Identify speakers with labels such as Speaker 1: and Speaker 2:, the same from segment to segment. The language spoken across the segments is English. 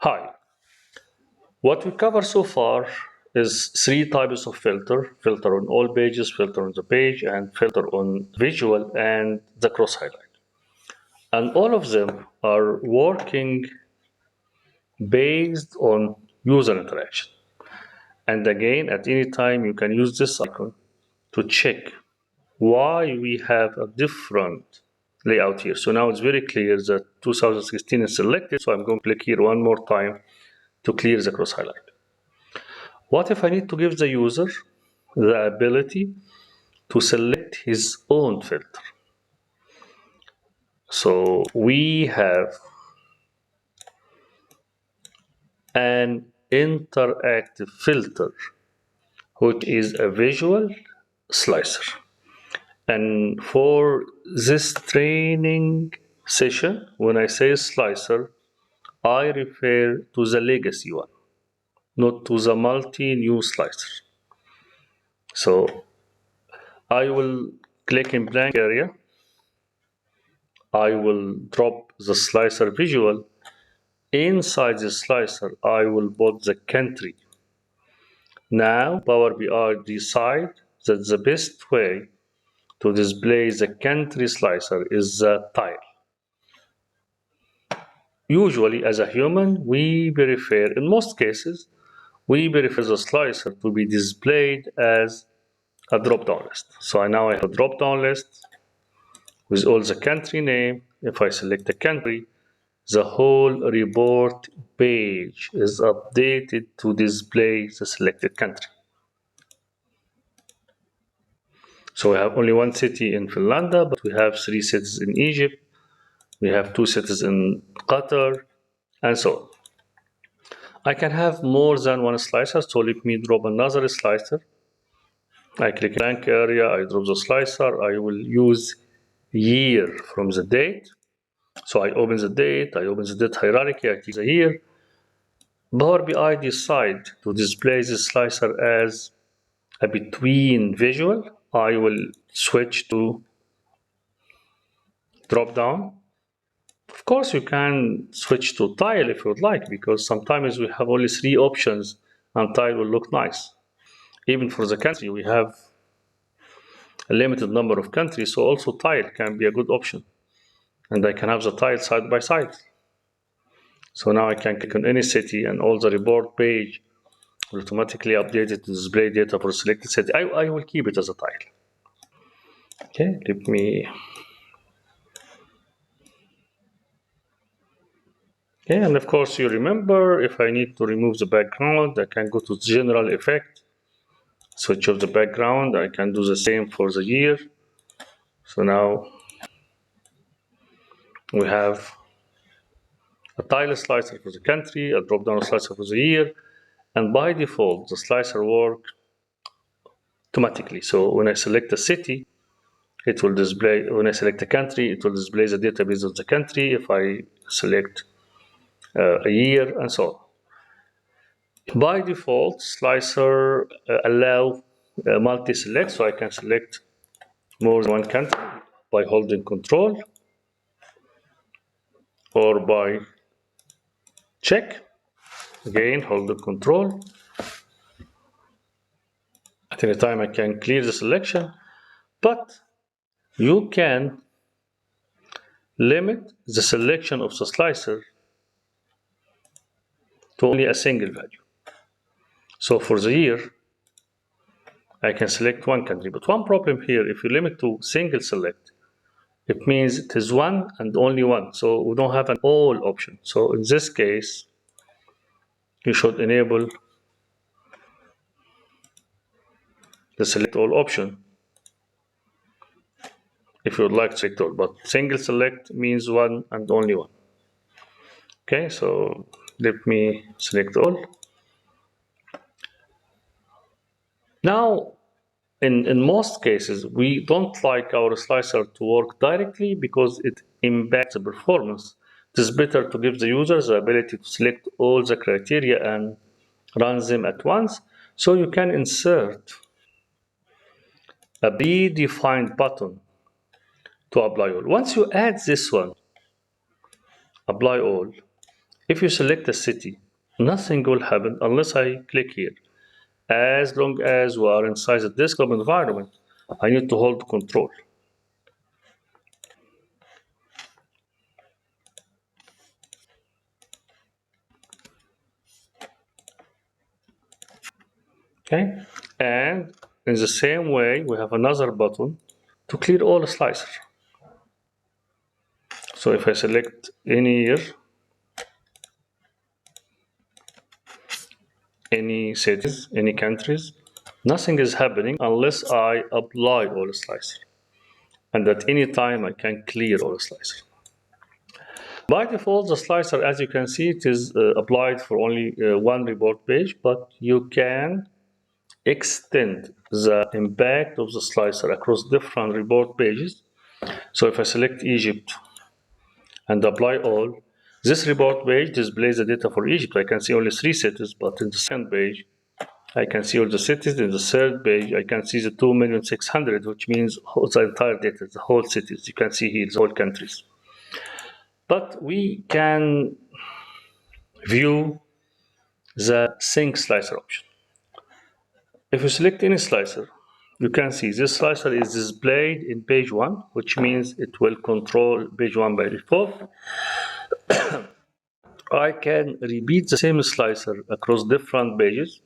Speaker 1: Hi. What we cover so far is three types of filter. Filter on all pages, filter on the page, and filter on visual and the cross highlight. And all of them are working based on user interaction. And again, at any time, you can use this icon to check why we have a different layout here. So now it's very clear that 2016 is selected. So I'm going to click here one more time to clear the cross highlight. What if I need to give the user the ability to select his own filter? So we have an interactive filter, which is a visual slicer. And for this training session, when I say slicer, I refer to the legacy one, not to the multi-new slicer. So I will click in blank area. I will drop the slicer visual. Inside the slicer, I will put the country. Now, Power BI decide that the best way to display the country slicer is the tile. Usually, as a human, we prefer, in most cases, we prefer the slicer to be displayed as a drop-down list. So now I have a drop-down list with all the country name. If I select a country, the whole report page is updated to display the selected country. So we have only one city in Finland, but we have 3 cities in Egypt. We have 2 cities in Qatar, and so on. I can have more than one slicer, so let me drop another slicer. I click blank area, I drop the slicer, I will use year from the date. So I open the date, I open the date hierarchy, I click the year. Power BI decide to display this slicer as a between visual. I will switch to drop down. Of course, you can switch to tile if you would like, because sometimes we have only 3 options and tile will look nice. Even for the country, we have a limited number of countries, so also tile can be a good option. And I can have the tile side by side. So now I can click on any city and all the report page will automatically update it to display data for selected city. I will keep it as a tile. Okay, let me. Okay, and of course you remember if I need to remove the background, I can go to general effect, switch off the background. I can do the same for the year. So now we have a tile slicer for the country, a drop down slicer for the year, and by default the slicer works automatically. So when I select a city, it will display, when I select a country, it will display the database of the country. If I select a year and so on. By default, slicer allow multi-select, so I can select more than one country by holding control or by check. Again, hold the control. At any time I can clear the selection, but you can limit the selection of the slicer to only a single value. So for the year, I can select one country. But one problem here, if you limit to single select, it means it is one and only one. So we don't have an all option. So in this case, you should enable the select all option if you would like to select all. But single select means one and only one. Okay, so let me select all. Now, in most cases, we don't like our slicer to work directly because it impacts the performance. It is better to give the user the ability to select all the criteria and run them at once. So you can insert a predefined button to apply all. Once you add this one, apply all, If you select a city, nothing will happen unless I click here. As long as we are inside the desktop environment, I need to hold control. Okay? And in the same way, we have another button to clear all slicer. So if I select any year, any cities, any countries, nothing is happening unless I apply all slicer. And at any time, I can clear all slicer. By default, the slicer, as you can see, it is applied for only one report page, but you can extend the impact of the slicer across different report pages. So if I select Egypt and apply all, this report page displays the data for Egypt. I can see only 3 cities, but in the second page, I can see all the cities. In the third page, I can see the 2,600,000, which means the entire data, the whole cities. You can see here the whole countries. But we can view the sync slicer option. If you select any slicer, you can see this slicer is displayed in page 1, which means it will control page 1 by default. I can repeat the same slicer across different pages.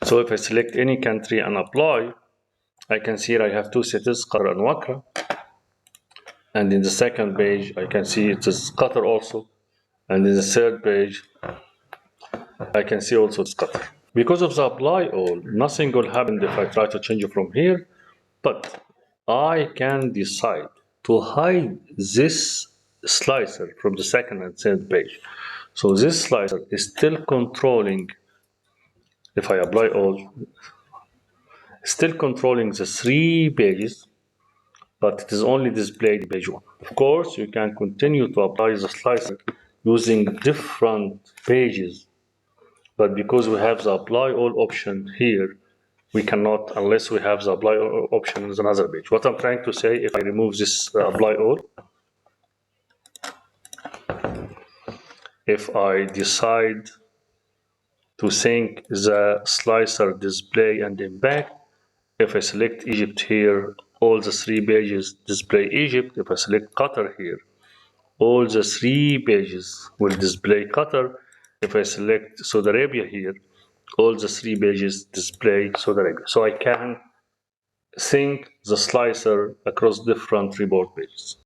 Speaker 1: So if I select any country and apply, I can see I have 2 cities, Qatar and Wakra. And in the second page, I can see it is Qatar also. And in the third page, I can see also it's Qatar. Because of the apply all, nothing will happen if I try to change it from here. But I can decide to hide this slicer from the second and third page. So this slicer is still controlling, if I apply all, still controlling the 3 pages, but it is only displayed in page 1. Of course, you can continue to apply the slicer using different pages, but because we have the apply all option here, we cannot unless we have the apply all option in another page. What I'm trying to say, if I remove this apply all, if I decide to sync the slicer display and impact, if I select Egypt here, all the 3 pages display Egypt. If I select Qatar here, all the 3 pages will display Qatar. If I select Saudi Arabia here, all the 3 pages display Saudi Arabia. So I can sync the slicer across different report pages.